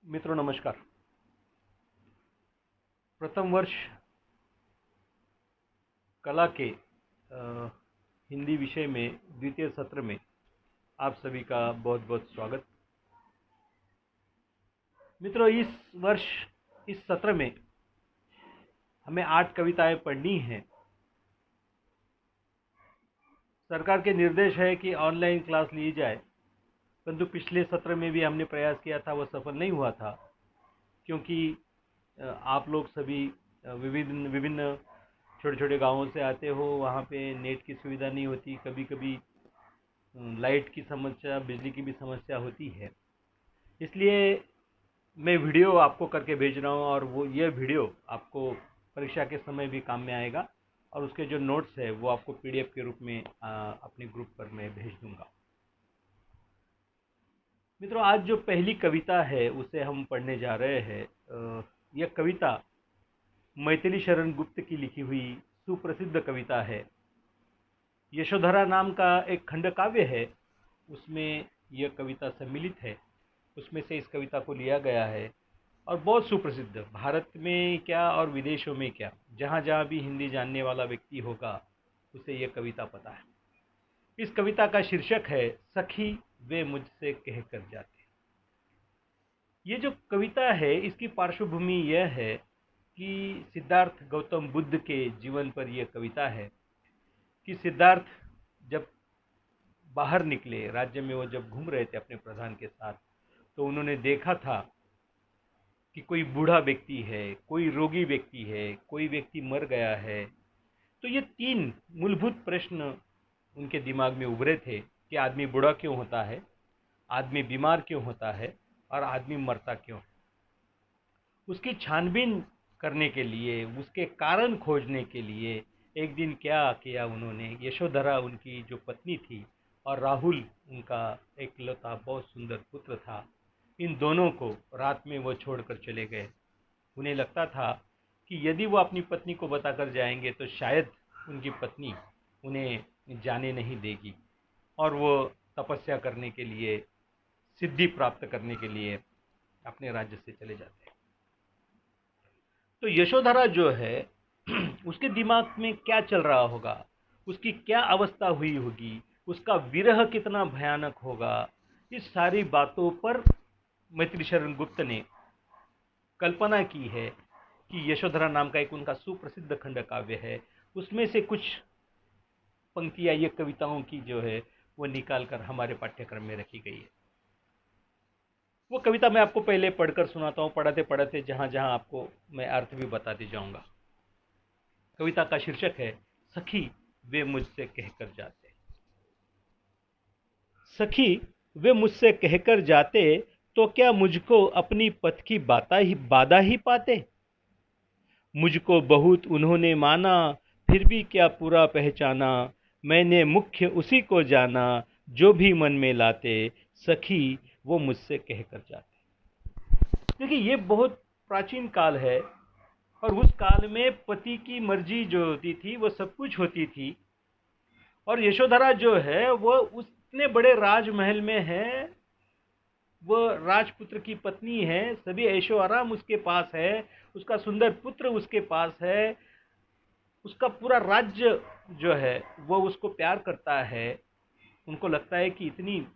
मित्रों नमस्कार। प्रथम वर्ष कला के हिंदी विषय में द्वितीय सत्र में आप सभी का बहुत बहुत स्वागत। मित्रों, इस वर्ष इस सत्र में हमें 8 कविताएं पढ़नी हैं। सरकार के निर्देश है कि ऑनलाइन क्लास ली जाए, परंतु पिछले सत्र में भी हमने प्रयास किया था, वह सफल नहीं हुआ था क्योंकि आप लोग सभी विभिन्न विभिन्न छोटे छोटे गांवों से आते हो। वहाँ पे नेट की सुविधा नहीं होती, कभी कभी लाइट की समस्या, बिजली की भी समस्या होती है। इसलिए मैं वीडियो आपको करके भेज रहा हूँ और ये वीडियो आपको परीक्षा के समय भी काम में आएगा और उसके जो नोट्स है वो आपको पीडीएफ के रूप में अपने ग्रुप पर मैं भेज दूंगा। मित्रों, आज जो पहली कविता है उसे हम पढ़ने जा रहे हैं। यह कविता मैथिली शरण गुप्त की लिखी हुई सुप्रसिद्ध कविता है। यशोधरा नाम का एक खंड काव्य है, उसमें यह कविता सम्मिलित है। उसमें से इस कविता को लिया गया है और बहुत सुप्रसिद्ध, भारत में क्या और विदेशों में क्या, जहाँ जहाँ भी हिंदी जानने वाला व्यक्ति होगा उसे यह कविता पता है। इस कविता का शीर्षक है सखी वे मुझसे कह कर जाते। ये जो कविता है इसकी पार्श्वभूमि यह है कि सिद्धार्थ गौतम बुद्ध के जीवन पर यह कविता है कि सिद्धार्थ जब बाहर निकले, राज्य में वो जब घूम रहे थे अपने प्रधान के साथ, तो उन्होंने देखा था कि कोई बूढ़ा व्यक्ति है, कोई रोगी व्यक्ति है, कोई व्यक्ति मर गया है। तो ये 3 मूलभूत प्रश्न उनके दिमाग में उभरे थे कि आदमी बूढ़ा क्यों होता है, आदमी बीमार क्यों होता है और आदमी मरता क्यों है। उसकी छानबीन करने के लिए, उसके कारण खोजने के लिए एक दिन क्या किया उन्होंने, यशोधरा उनकी जो पत्नी थी और राहुल उनका एकलौता बहुत सुंदर पुत्र था, इन दोनों को रात में वो छोड़कर चले गए। उन्हें लगता था कि यदि वो अपनी पत्नी को बताकर जाएंगे तो शायद उनकी पत्नी उन्हें जाने नहीं देगी और वो तपस्या करने के लिए, सिद्धि प्राप्त करने के लिए अपने राज्य से चले जाते हैं। तो यशोधरा जो है उसके दिमाग में क्या चल रहा होगा, उसकी क्या अवस्था हुई होगी, उसका विरह कितना भयानक होगा, इस सारी बातों पर मैथिली शरण गुप्त ने कल्पना की है कि यशोधरा नाम का एक उनका सुप्रसिद्ध खंड काव्य है, उसमें से कुछ पंक्तियां ये कविताओं की जो है वो निकाल कर हमारे पाठ्यक्रम में रखी गई है। वो कविता मैं आपको पहले पढ़कर सुनाता हूँ, पढ़ाते पढ़ाते जहाँ जहाँ आपको मैं अर्थ भी बताते जाऊँगा। कविता का शीर्षक है सखी वे मुझसे कहकर जाते। सखी वे मुझसे कहकर जाते, तो क्या मुझको अपनी पथ की बाधा ही पाते। मुझको बहुत उन्होंने माना, फिर भी क्या पूरा पहचाना। मैंने मुख्य उसी को जाना, जो भी मन में लाते। सखी वो मुझसे कहकर जाते। देखिए, ये बहुत प्राचीन काल है और उस काल में पति की मर्जी जो होती थी वो सब कुछ होती थी। और यशोधरा जो है वो उतने बड़े राजमहल में है, वो राजपुत्र की पत्नी है, सभी ऐशो आराम उसके पास है, उसका सुंदर पुत्र उसके पास है, उसका पूरा राज्य जो है वो उसको प्यार करता है। उनको लगता है कि इतनी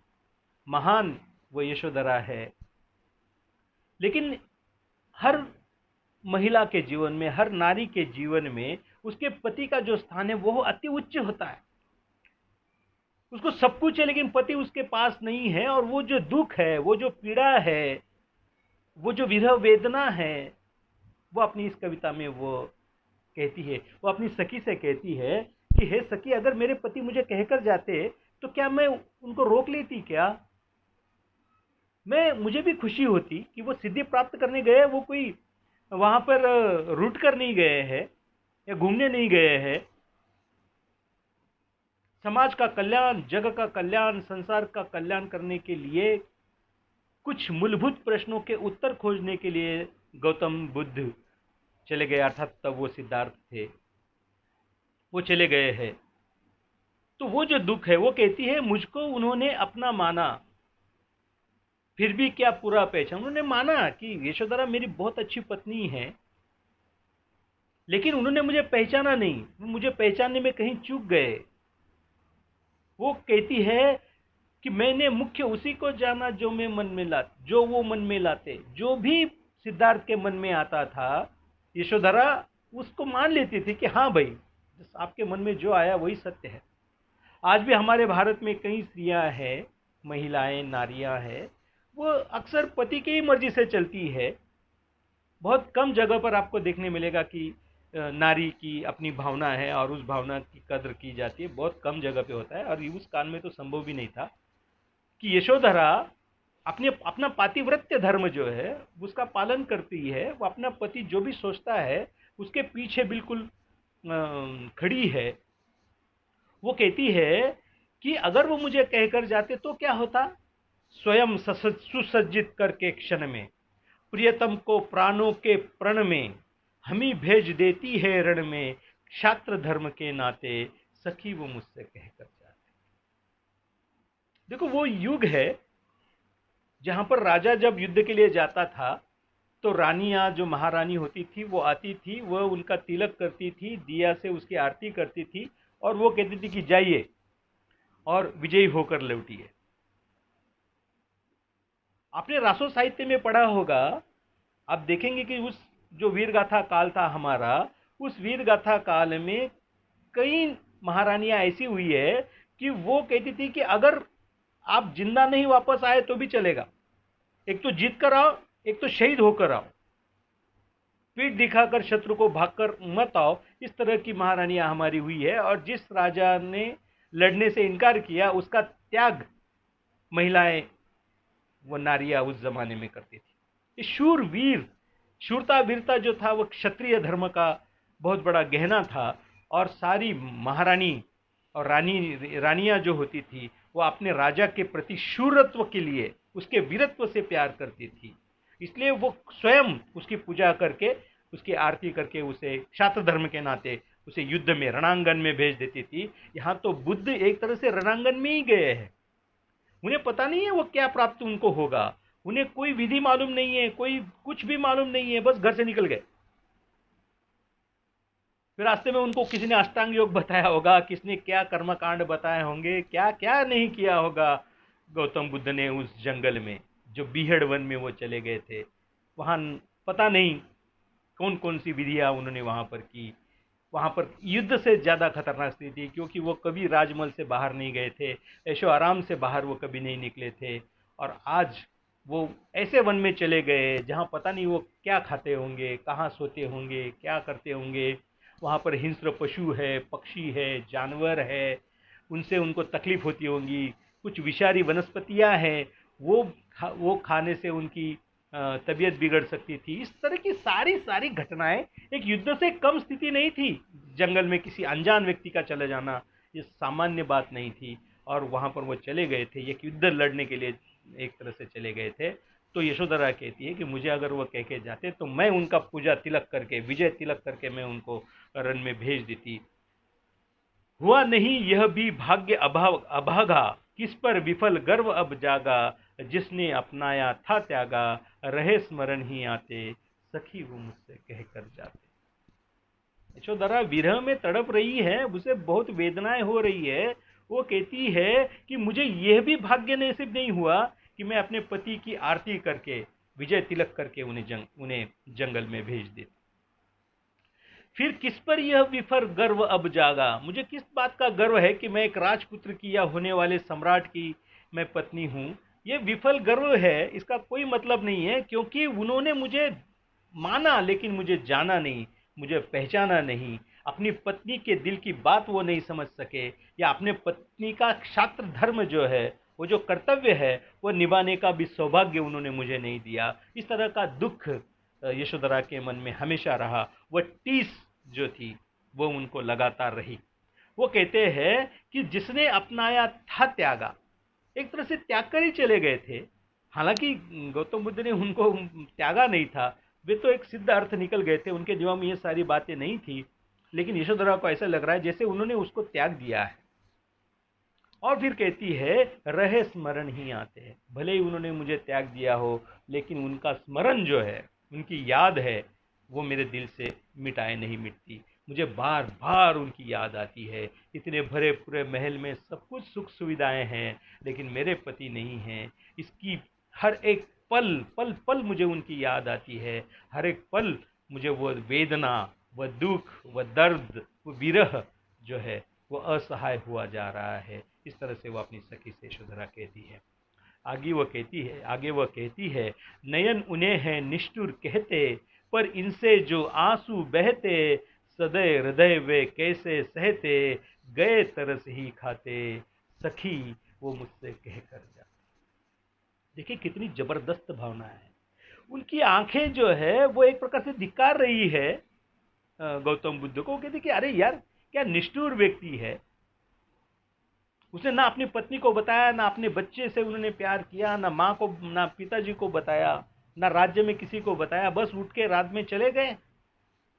महान वो यशोधरा है। लेकिन हर महिला के जीवन में, हर नारी के जीवन में उसके पति का जो स्थान है वो अति उच्च होता है। उसको सब कुछ है लेकिन पति उसके पास नहीं है, और वो जो दुख है, वो जो पीड़ा है, वो जो विरह वेदना है, वो अपनी इस कविता में वो कहती है। वो अपनी सखी से कहती है कि हे सखी, अगर मेरे पति मुझे कहकर जाते तो क्या मैं उनको रोक लेती क्या। मुझे भी खुशी होती कि वो सिद्धि प्राप्त करने गए, वो कोई वहां पर रूट कर नहीं गए हैं या घूमने नहीं गए हैं। समाज का कल्याण, जग का कल्याण, संसार का कल्याण करने के लिए, कुछ मूलभूत प्रश्नों के उत्तर खोजने के लिए गौतम बुद्ध चले गए, अर्थात तब वो सिद्धार्थ थे, वो चले गए हैं। तो वो जो दुख है वो कहती है मुझको उन्होंने अपना माना, फिर भी क्या पूरा पहचान, उन्होंने माना कि यशोधरा मेरी बहुत अच्छी पत्नी है, लेकिन उन्होंने मुझे पहचाना नहीं, मुझे पहचानने में कहीं चूक गए। वो कहती है कि मैंने मुख्य उसी को जाना जो मैं मन में ला, जो वो मन में लाते, जो भी सिद्धार्थ के मन में आता था यशोधरा उसको मान लेती थी कि हाँ भाई, आपके मन में जो आया वही सत्य है। आज भी हमारे भारत में कई स्त्रियां हैं, महिलाएं, नारियां हैं, वो अक्सर पति की ही मर्जी से चलती है। बहुत कम जगह पर आपको देखने मिलेगा कि नारी की अपनी भावना है और उस भावना की कद्र की जाती है, बहुत कम जगह पे होता है। और उस काल में तो संभव भी नहीं था कि यशोधरा अपने अपना पातिव्रत्य धर्म जो है उसका पालन करती है, वो अपना पति जो भी सोचता है उसके पीछे बिल्कुल खड़ी है। वो कहती है कि अगर वो मुझे कहकर जाते तो क्या होता, स्वयं सुसज्जित करके क्षण में प्रियतम को प्राणों के प्रण में, हमी भेज देती है रण में, क्षात्र धर्म के नाते सखी वो मुझसे कहकर जाते। देखो वो युग है जहां पर राजा जब युद्ध के लिए जाता था तो रानियां, जो महारानी होती थी, वो आती थी, वह उनका तिलक करती थी, दिया से उसकी आरती करती थी और वो कहती थी कि जाइए और विजयी होकर लौटिए। आपने रासो साहित्य में पढ़ा होगा, आप देखेंगे कि उस जो वीर गाथा काल था हमारा, उस वीर गाथा काल में कई महारानियां ऐसी हुई है कि वो कहती थी कि अगर आप जिंदा नहीं वापस आए तो भी चलेगा, एक तो जीत कर आओ, एक तो शहीद होकर आओ, पीठ दिखाकर शत्रु को भागकर मत आओ। इस तरह की महारानियां हमारी हुई है। और जिस राजा ने लड़ने से इनकार किया उसका त्याग महिलाएं, वो नारियां उस जमाने में करती थी। ये शूर वीर, शूरता वीरता जो था वो क्षत्रिय धर्म का बहुत बड़ा गहना था। और सारी महारानी और रानियां जो होती थी वो अपने राजा के प्रति शूरत्व के लिए, उसके वीरत्व से प्यार करती थी, इसलिए वो स्वयं उसकी पूजा करके, उसकी आरती करके उसे क्षात्र धर्म के नाते उसे युद्ध में रणांगन में भेज देती थी। यहाँ तो बुद्ध एक तरह से रणांगन में ही गए हैं। उन्हें पता नहीं है वो क्या प्राप्त उनको होगा, उन्हें कोई विधि मालूम नहीं है, कोई कुछ भी मालूम नहीं है, बस घर से निकल गए। फिर रास्ते में उनको किसी ने अष्टांग योग बताया होगा, किसने क्या कर्मकांड बताए होंगे, क्या क्या नहीं किया होगा गौतम बुद्ध ने उस जंगल में, जो बीहड़ वन में वो चले गए थे। वहाँ पता नहीं कौन कौन सी विधियाँ उन्होंने वहाँ पर की। वहाँ पर युद्ध से ज़्यादा खतरनाक स्थिति थी, क्योंकि वो कभी राजमहल से बाहर नहीं गए थे, ऐशो आराम से बाहर वो कभी नहीं निकले थे। और आज वो ऐसे वन में चले गए जहाँ पता नहीं वो क्या खाते होंगे, कहाँ सोते होंगे, क्या करते होंगे। वहाँ पर हिंस्र पशु है, पक्षी है, जानवर है, उनसे उनको तकलीफ होती होंगी। कुछ विषारी वनस्पतियाँ हैं, वो खाने से उनकी तबीयत बिगड़ सकती थी। इस तरह की सारी सारी घटनाएं, एक युद्ध से कम स्थिति नहीं थी। जंगल में किसी अनजान व्यक्ति का चले जाना ये सामान्य बात नहीं थी। और वहाँ पर वो चले गए थे, एक युद्ध लड़ने के लिए एक तरह से चले गए थे। तो यशोधरा कहती है कि मुझे अगर वो कह के जाते तो मैं उनका पूजा तिलक करके, विजय तिलक करके मैं उनको रण में भेज देती। हुआ नहीं यह भी भाग्य अभागा, किस पर विफल गर्व अब जागा, जिसने अपनाया था त्यागा, रहे स्मरण ही आते, सखी वो मुझसे कहकर जाते। यशोधरा विरह में तड़प रही है, उसे बहुत वेदनाएं हो रही है। वो कहती है कि मुझे यह भी भाग्य नसीब नहीं हुआ कि मैं अपने पति की आरती करके, विजय तिलक करके उन्हें जंगल में भेज देती। फिर किस पर यह विफर गर्व अब जागा, मुझे किस बात का गर्व है कि मैं एक राजपुत्र की या होने वाले सम्राट की मैं पत्नी हूँ। ये विफल गर्व है, इसका कोई मतलब नहीं है, क्योंकि उन्होंने मुझे माना लेकिन मुझे जाना नहीं, मुझे पहचाना नहीं। अपनी पत्नी के दिल की बात वो नहीं समझ सके, या अपने पत्नी का क्षात्र धर्म जो है, वो जो कर्तव्य है, वो निभाने का भी सौभाग्य उन्होंने मुझे नहीं दिया। इस तरह का दुख यशोधरा के मन में हमेशा रहा। वह टीस जो थी वो उनको लगातार रही। वो कहते हैं कि जिसने अपनाया था त्यागा, एक तरह से त्याग कर ही चले गए थे। हालांकि गौतम बुद्ध ने उनको त्यागा नहीं था, वे तो एक सिद्ध अर्थ निकल गए थे, उनके दिमाग में ये सारी बातें नहीं थी। लेकिन यशोधरा को ऐसा लग रहा है जैसे उन्होंने उसको त्याग दिया है। और फिर कहती है रहे स्मरण ही आते हैं, भले ही उन्होंने मुझे त्याग दिया हो, लेकिन उनका स्मरण जो है, उनकी याद है, वो मेरे दिल से मिटाए नहीं मिटती। मुझे बार बार उनकी याद आती है। इतने भरे पूरे महल में सब कुछ सुख सुविधाएं हैं, लेकिन मेरे पति नहीं हैं। इसकी हर एक पल पल पल मुझे उनकी याद आती है। हर एक पल मुझे वो वेदना, वह दुख, वह दर्द, वो विरह जो है वो असहाय हुआ जा रहा है। इस तरह से वो अपनी सखी से यशोधरा कहती है। आगे वह कहती है, नयन उन्हें हैं निष्ठुर कहते, पर इनसे जो आंसू बहते, सदै हृदय वे कैसे सहते, गए तरस ही खाते, सखी वो मुझसे कह कर जा। देखिए कितनी जबरदस्त भावना है। उनकी आंखें जो है वो एक प्रकार से धिक्कार रही है गौतम बुद्ध को। कहते कि अरे यार, क्या निष्ठुर व्यक्ति है। उसने ना अपनी पत्नी को बताया, ना अपने बच्चे से उन्होंने प्यार किया, ना माँ को, ना पिताजी को बताया, ना राज्य में किसी को बताया, बस उठ के रात में चले गए।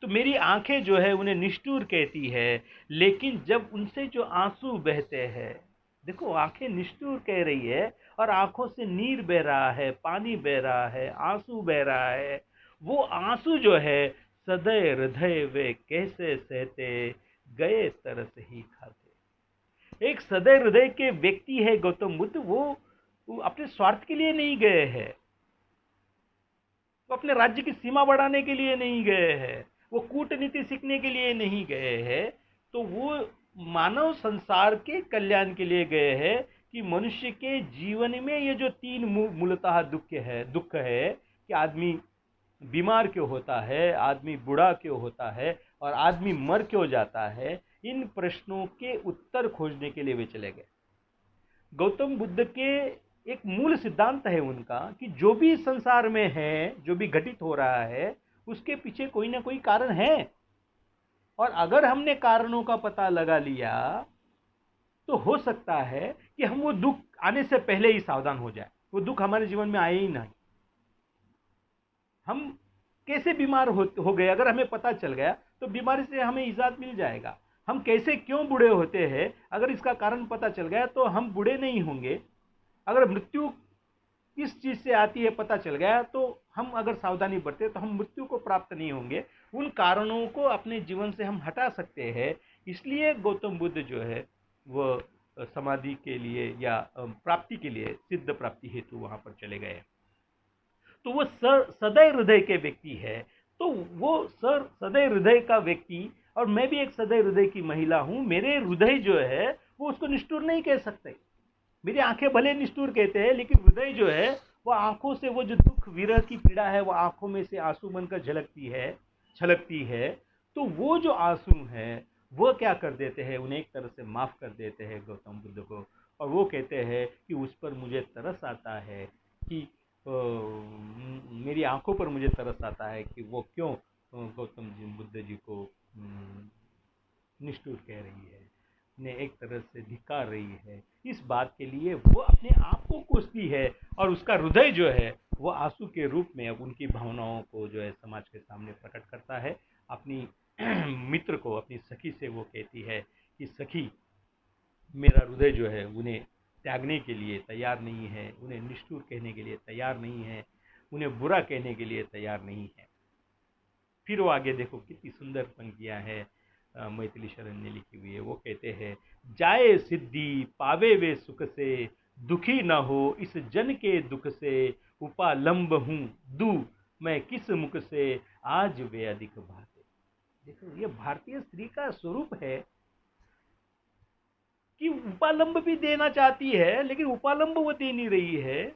तो मेरी आंखें जो है उन्हें निष्ठुर कहती है, लेकिन जब उनसे जो आंसू बहते हैं, देखो आंखें निष्ठुर कह रही है और आंखों से नीर बह रहा है, पानी बह रहा है, आंसू बह रहा है। वो आंसू जो है, सदै हृदय वे कैसे सहते, गए तरस ही खाते। एक सदै हृदय के व्यक्ति है गौतम बुद्ध। वो अपने स्वार्थ के लिए नहीं गए हैं, वो अपने राज्य की सीमा बढ़ाने के लिए नहीं गए हैं, वो कूटनीति सीखने के लिए नहीं गए हैं। तो वो मानव संसार के कल्याण के लिए गए हैं कि मनुष्य के जीवन में ये जो तीन मूलतः दुख है कि आदमी बीमार क्यों होता है, आदमी बूढ़ा क्यों होता है और आदमी मर क्यों जाता है, इन प्रश्नों के उत्तर खोजने के लिए वे चले गए। गौतम बुद्ध के एक मूल सिद्धांत है उनका कि जो भी संसार में है, जो भी घटित हो रहा है, उसके पीछे कोई ना कोई कारण है। और अगर हमने कारणों का पता लगा लिया तो हो सकता है कि हम वो दुख आने से पहले ही सावधान हो जाए, वो दुख हमारे जीवन में आए ही नहीं। हम कैसे बीमार हो गए अगर हमें पता चल गया तो बीमारी से हमें इजाद मिल जाएगा। हम कैसे क्यों बूढ़े होते हैं अगर इसका कारण पता चल गया तो हम बूढ़े नहीं होंगे। अगर मृत्यु किस चीज से आती है पता चल गया तो हम अगर सावधानी बरते तो हम मृत्यु को प्राप्त नहीं होंगे। उन कारणों को अपने जीवन से हम हटा सकते हैं। इसलिए गौतम बुद्ध जो है वह समाधि के लिए या प्राप्ति के लिए, सिद्ध प्राप्ति हेतु वहां पर चले गए। तो वो सदै हृदय के व्यक्ति है। तो वो सदै हृदय का व्यक्ति, और मैं भी एक सदै हृदय की महिला हूं, मेरे हृदय जो है वो उसको निष्ठुर नहीं कह सकते। मेरी आंखें भले निष्ठुर कहते हैं, लेकिन हृदय जो है वो आंखों से, वो जो दुख विरह की पीड़ा है वो आंखों में से आंसू बनकर छलकती है। तो वो जो आंसू है वो क्या कर देते हैं, उन्हें एक तरह से माफ कर देते हैं गौतम बुद्ध को। और वो कहते हैं कि उस पर मुझे तरस आता है कि मेरी आंखों पर मुझे तरस आता है कि वो क्यों गौतम बुद्ध जी को निष्ठुर कह रही है, ने एक तरह से धिक्कार रही है। इस बात के लिए वो अपने आप को कोसती है और उसका हृदय जो है वो आंसू के रूप में अब उनकी भावनाओं को जो है समाज के सामने प्रकट करता है। अपनी मित्र को, अपनी सखी से वो कहती है कि सखी, मेरा हृदय जो है उन्हें त्यागने के लिए तैयार नहीं है, उन्हें निष्ठुर कहने के लिए तैयार नहीं है, उन्हें बुरा कहने के लिए तैयार नहीं है। फिर वो आगे देखो कितनी सुंदर पंक्तियां हैं मैथिली शरण ने लिखी हुई है। वो कहते हैं, जाए सिद्धि पावे वे सुख से, दुखी न हो इस जन के दुख से, उपालंब हूँ दू मैं किस मुख से, आज वे अधिक भाते। देखो ये भारतीय स्त्री का स्वरूप है कि उपालंब भी देना चाहती है लेकिन उपालंब वो दे नहीं रही है।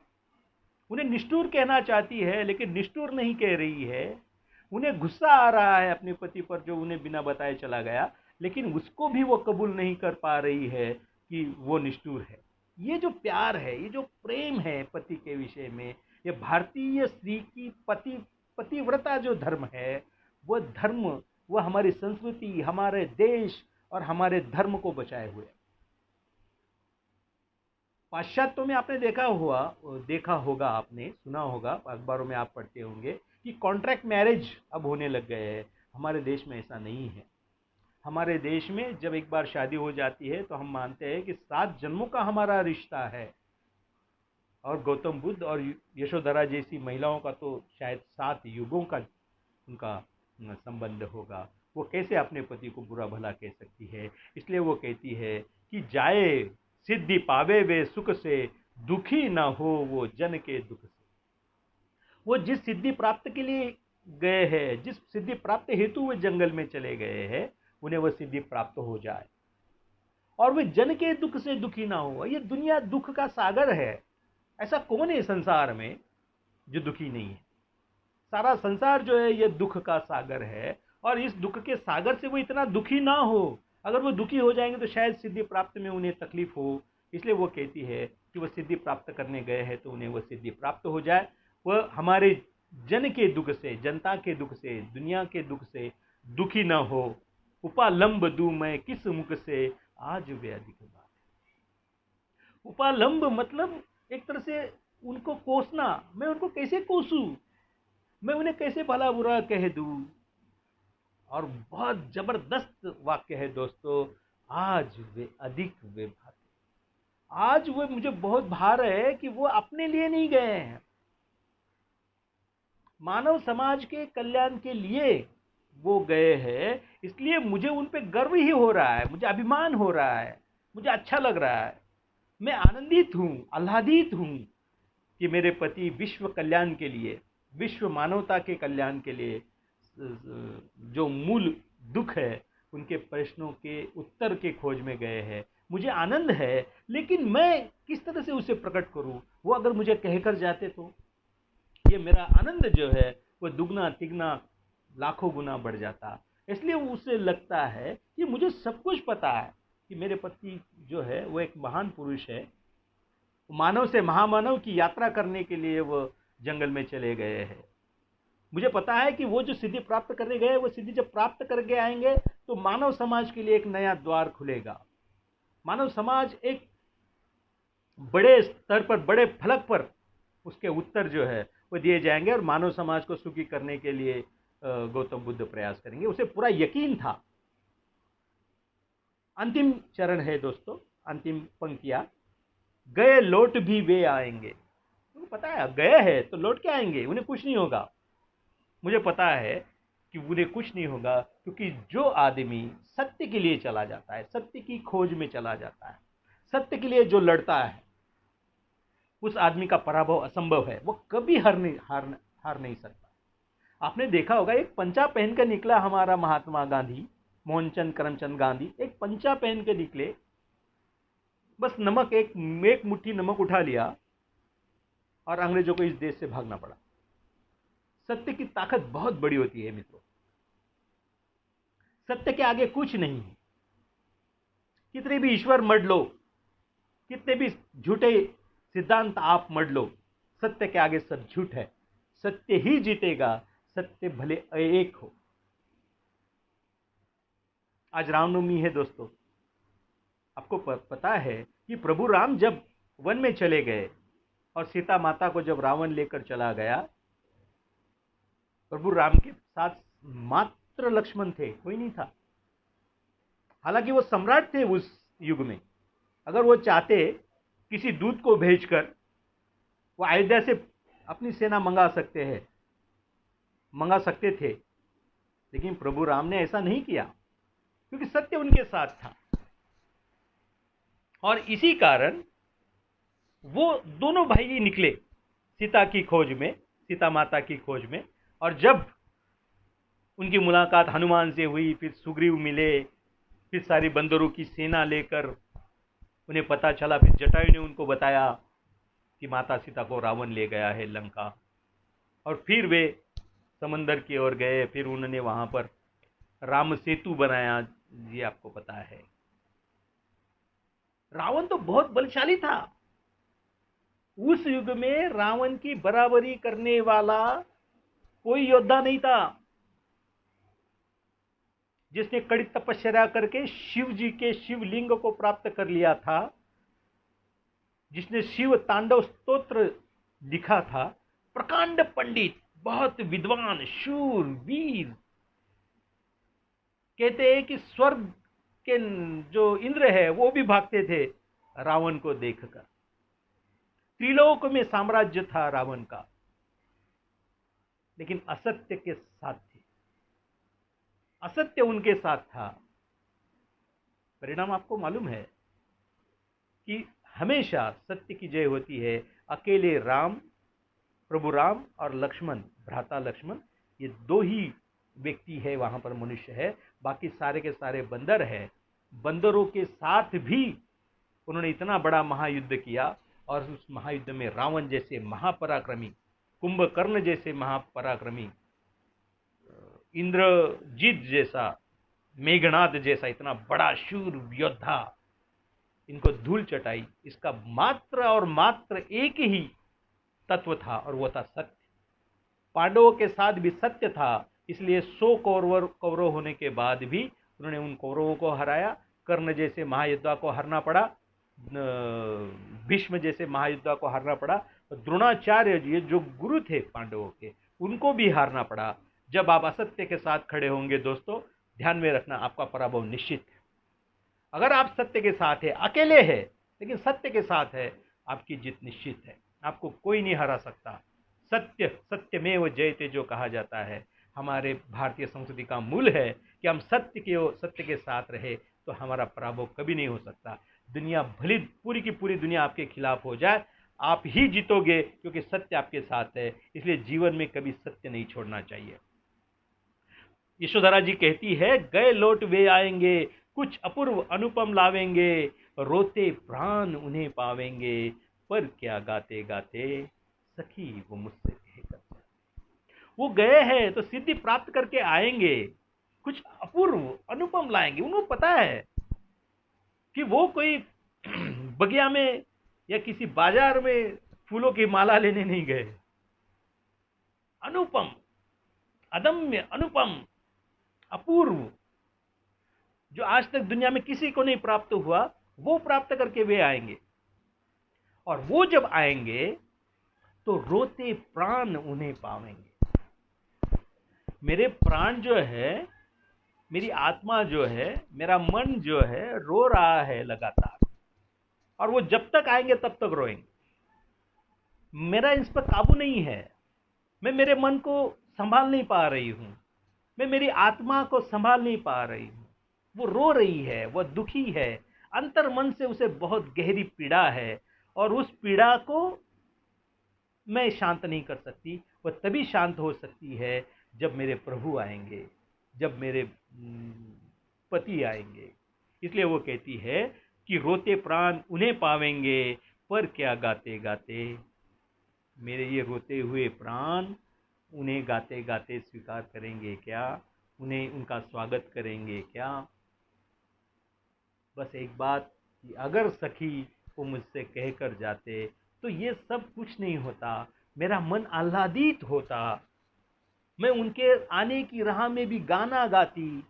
उन्हें निष्ठुर कहना चाहती है लेकिन निष्ठुर नहीं कह रही है। उन्हें गुस्सा आ रहा है अपने पति पर जो उन्हें बिना बताए चला गया, लेकिन उसको भी वो कबूल नहीं कर पा रही है कि वो निष्ठुर है। ये जो प्यार है, ये जो प्रेम है पति के विषय में, ये भारतीय स्त्री की पतिव्रता जो धर्म है, वो धर्म, वो हमारी संस्कृति, हमारे देश और हमारे धर्म को बचाए हुए। पाश्चात्यों में आपने देखा होगा, आपने सुना होगा, अखबारों में आप पढ़ते होंगे कि कॉन्ट्रैक्ट मैरिज अब होने लग गए हैं। हमारे देश में ऐसा नहीं है। हमारे देश में जब एक बार शादी हो जाती है तो हम मानते हैं कि 7 जन्मों का हमारा रिश्ता है, और गौतम बुद्ध और यशोधरा जैसी महिलाओं का तो शायद 7 युगों का उनका संबंध होगा। वो कैसे अपने पति को बुरा भला कह सकती है? इसलिए वो कहती है कि जाए सिद्धि पावे वे सुख से, दुखी ना हो वो जन के दुख से। वो जिस सिद्धि प्राप्त के लिए गए हैं, जिस सिद्धि प्राप्त हेतु वो जंगल में चले गए हैं, उन्हें वह सिद्धि प्राप्त हो जाए और वे जन के दुख से दुखी ना हो। ये दुनिया दुख का सागर है। ऐसा कौन है संसार में जो दुखी नहीं है? सारा संसार जो है ये दुख का सागर है, और इस दुख के सागर से वो इतना दुखी ना हो। अगर वो दुखी हो जाएंगे तो शायद सिद्धि प्राप्त में उन्हें तकलीफ हो। इसलिए वो कहती है कि वो सिद्धि प्राप्त करने गए हैं तो उन्हें वो सिद्धि प्राप्त हो जाए। वह हमारे जन के दुख से, जनता के दुख से, दुनिया के दुख से दुखी ना हो। उपालंब दूं मैं किस मुख से, आज वे अधिक बात। उपालंब मतलब एक तरह से उनको कोसना। मैं उनको कैसे कोसूं, मैं उन्हें कैसे भला बुरा कह दूं। और बहुत जबरदस्त वाक्य है दोस्तों, आज वे अधिक वे भाते। आज वो मुझे बहुत भार है कि वो अपने लिए नहीं गए हैं, मानव समाज के कल्याण के लिए वो गए हैं। इसलिए मुझे उन पे गर्व ही हो रहा है, मुझे अभिमान हो रहा है, मुझे अच्छा लग रहा है। मैं आनंदित हूं, आह्लादित हूं कि मेरे पति विश्व कल्याण के लिए, विश्व मानवता के कल्याण के लिए जो मूल दुख है उनके प्रश्नों के उत्तर के खोज में गए हैं। मुझे आनंद है, लेकिन मैं किस तरह से उसे प्रकट करूं? वो अगर मुझे कहकर जाते तो ये मेरा आनंद जो है वो दुगना तिगना लाखों गुना बढ़ जाता। इसलिए उसे लगता है कि मुझे सब कुछ पता है कि मेरे पति जो है वो एक महान पुरुष है, मानव से महामानव की यात्रा करने के लिए वो जंगल में चले गए हैं। मुझे पता है कि वो जो सिद्धि प्राप्त करने गए, वो सिद्धि जब प्राप्त करके आएंगे तो मानव समाज के लिए एक नया द्वार खुलेगा। मानव समाज एक बड़े स्तर पर, बड़े फलक पर उसके उत्तर जो है वो दिए जाएंगे, और मानव समाज को सुखी करने के लिए गौतम बुद्ध प्रयास करेंगे। उसे पूरा यकीन था। अंतिम चरण है दोस्तों, अंतिम पंक्तियां, गए लौट भी वे आएंगे। उनको पता है गए हैं तो लौट के आएंगे, उन्हें कुछ नहीं होगा। मुझे पता है कि उन्हें कुछ नहीं होगा, क्योंकि जो आदमी सत्य के लिए चला जाता है, सत्य की खोज में चला जाता है, सत्य के लिए जो लड़ता है, उस आदमी का पराभव असंभव है। वो कभी हार नहीं सकता। आपने देखा होगा, एक पंचा पहन कर निकला हमारा महात्मा गांधी, मोहनचंद करमचंद गांधी, एक पंचा पहन के निकले। बस नमक, एक मुट्ठी नमक उठा लिया और अंग्रेजों को इस देश से भागना पड़ा। सत्य की ताकत बहुत बड़ी होती है मित्रों। सत्य के आगे कुछ नहीं है। कितने भी ईश्वर मढ़ लो, कितने भी झूठे सिद्धांत आप मढ़ लो, सत्य के आगे सब झूठ है। सत्य ही जीतेगा, सत्य भले एक हो। आज रामनवमी है दोस्तों। आपको पता है कि प्रभु राम जब वन में चले गए और सीता माता को जब रावण लेकर चला गया, प्रभु राम के साथ मात्र लक्ष्मण थे, कोई नहीं था। हालांकि वो सम्राट थे उस युग में। अगर वो चाहते किसी दूत को भेजकर वो अयोध्या से अपनी सेना मंगा सकते थे, लेकिन प्रभु राम ने ऐसा नहीं किया, क्योंकि सत्य उनके साथ था। और इसी कारण वो दोनों भाई निकले सीता की खोज में, सीता माता की खोज में। और जब उनकी मुलाकात हनुमान से हुई, फिर सुग्रीव मिले, फिर सारी बंदरों की सेना लेकर उन्हें पता चला, फिर जटायु ने उनको बताया कि माता सीता को रावण ले गया है लंका। और फिर वे समंदर की ओर गए, फिर उन्होंने वहां पर राम सेतु बनाया। ये आपको पता है। रावण तो बहुत बलशाली था। उस युग में रावण की बराबरी करने वाला कोई योद्धा नहीं था, जिसने कड़ी तपस्या करके शिव जी के शिवलिंग को प्राप्त कर लिया था, जिसने शिव तांडव स्तोत्र लिखा था। प्रकांड पंडित, बहुत विद्वान, शूर, वीर, कहते हैं कि स्वर्ग के जो इंद्र है वो भी भागते थे रावण को देखकर। त्रिलोक में साम्राज्य था रावण का, लेकिन असत्य के साथ थे, असत्य उनके साथ था। परिणाम आपको मालूम है कि हमेशा सत्य की जय होती है। अकेले राम, प्रभु राम और लक्ष्मण, भ्राता लक्ष्मण, ये दो ही व्यक्ति है वहां पर, मनुष्य है, बाकी सारे के सारे बंदर है। बंदरों के साथ भी उन्होंने इतना बड़ा महायुद्ध किया, और उस महायुद्ध में रावण जैसे महापराक्रमी, कुंभकर्ण जैसे महापराक्रमी, इंद्रजीत जैसा, मेघनाद जैसा इतना बड़ा शूर योद्धा, इनको धूल चटाई। इसका मात्र और मात्र एक ही तत्व था, और वो था सत्य। पांडवों के साथ भी सत्य था, इसलिए 100 कौरव होने के बाद भी उन्होंने उन कौरवों को हराया। कर्ण जैसे महायोद्धा को हरना पड़ा, भीष्म जैसे महायोद्धा को हारना पड़ा, द्रोणाचार्य जी जो गुरु थे पांडवों के, उनको भी हारना पड़ा। जब आप असत्य के साथ खड़े होंगे दोस्तों, ध्यान में रखना, आपका पराभव निश्चित है। अगर आप सत्य के साथ है, अकेले है लेकिन सत्य के साथ है, आपकी जीत निश्चित है, आपको कोई नहीं हरा सकता। सत्य सत्यमेव जयते जो कहा जाता है, हमारे भारतीय संस्कृति का मूल है कि हम सत्य के साथ रहे तो हमारा पराभव कभी नहीं हो सकता। दुनिया भली पूरी की पूरी दुनिया आपके खिलाफ हो जाए, आप ही जीतोगे, क्योंकि सत्य आपके साथ है। इसलिए जीवन में कभी सत्य नहीं छोड़ना चाहिए। यशोधरा जी कहती है, गए लौट वे आएंगे, कुछ अपूर्व अनुपम लावेंगे, रोते प्राण उन्हें पावेंगे, पर क्या गाते गाते सखी वो मुझसे कहकर। वो गए हैं तो सिद्धि प्राप्त करके आएंगे, कुछ अपूर्व अनुपम लाएंगे। उनको पता है कि वो कोई बगिया में या किसी बाजार में फूलों की माला लेने नहीं गए। अनुपम, अदम्य, अनुपम, अपूर्व, जो आज तक दुनिया में किसी को नहीं प्राप्त हुआ, वो प्राप्त करके वे आएंगे। और वो जब आएंगे तो रोते प्राण उन्हें पावेंगे। मेरे प्राण जो है, मेरी आत्मा जो है, मेरा मन जो है, रो रहा है लगातार, और वो जब तक आएंगे तब तक रोएंगे। मेरा इस पर काबू नहीं है, मैं मेरे मन को संभाल नहीं पा रही हूं, मैं मेरी आत्मा को संभाल नहीं पा रही हूं। वो रो रही है, वो दुखी है, अंतर मन से उसे बहुत गहरी पीड़ा है, और उस पीड़ा को मैं शांत नहीं कर सकती। वो तभी शांत हो सकती है जब मेरे प्रभु आएंगे, जब मेरे पति आएंगे। इसलिए वो कहती है कि रोते प्राण उन्हें पावेंगे, पर क्या गाते गाते, मेरे ये रोते हुए प्राण उन्हें गाते गाते स्वीकार करेंगे क्या, उन्हें उनका स्वागत करेंगे क्या। बस एक बात कि अगर सखी वो मुझसे कहकर जाते तो ये सब कुछ नहीं होता, मेरा मन आह्लादित होता, मैं उनके आने की राह में भी गाना गाती,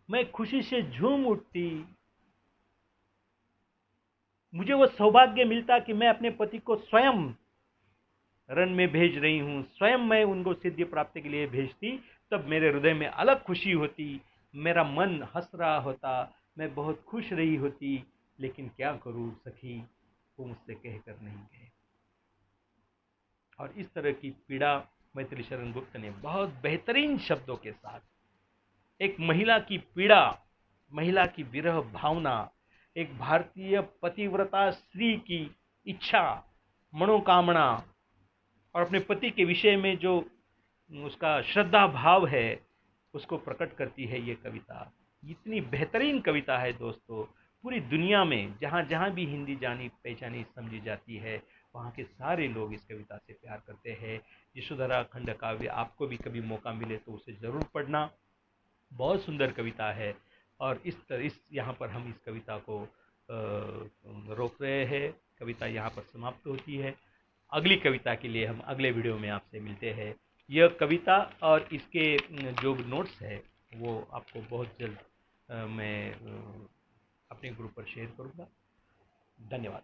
मैं खुशी से झूम उठती। मुझे वो सौभाग्य मिलता कि मैं अपने पति को स्वयं रण में भेज रही हूं, स्वयं मैं उनको सिद्धि प्राप्ति के लिए भेजती, तब मेरे हृदय में अलग खुशी होती, मेरा मन हंस रहा होता, मैं बहुत खुश रही होती। लेकिन क्या करूं सखी, वो मुझसे कहकर नहीं गए। और इस तरह की पीड़ा मैथिली शरण गुप्त ने बहुत बेहतरीन शब्दों के साथ, एक महिला की पीड़ा, महिला की विरह भावना, एक भारतीय पतिव्रता स्त्री की इच्छा, मनोकामना, और अपने पति के विषय में जो उसका श्रद्धा भाव है, उसको प्रकट करती है ये कविता। इतनी बेहतरीन कविता है दोस्तों, पूरी दुनिया में जहाँ जहाँ भी हिंदी जानी पहचानी समझी जाती है, वहाँ के सारे लोग इस कविता से प्यार करते हैं। यशोधरा खंड काव्य, आपको भी कभी मौका मिले तो उसे ज़रूर पढ़ना, बहुत सुंदर कविता है। और इस यहाँ पर हम इस कविता को रोक रहे हैं, कविता यहाँ पर समाप्त होती है। अगली कविता के लिए हम अगले वीडियो में आपसे मिलते हैं। यह कविता और इसके जो नोट्स है वो आपको बहुत जल्द मैं अपने ग्रुप पर शेयर करूँगा। धन्यवाद।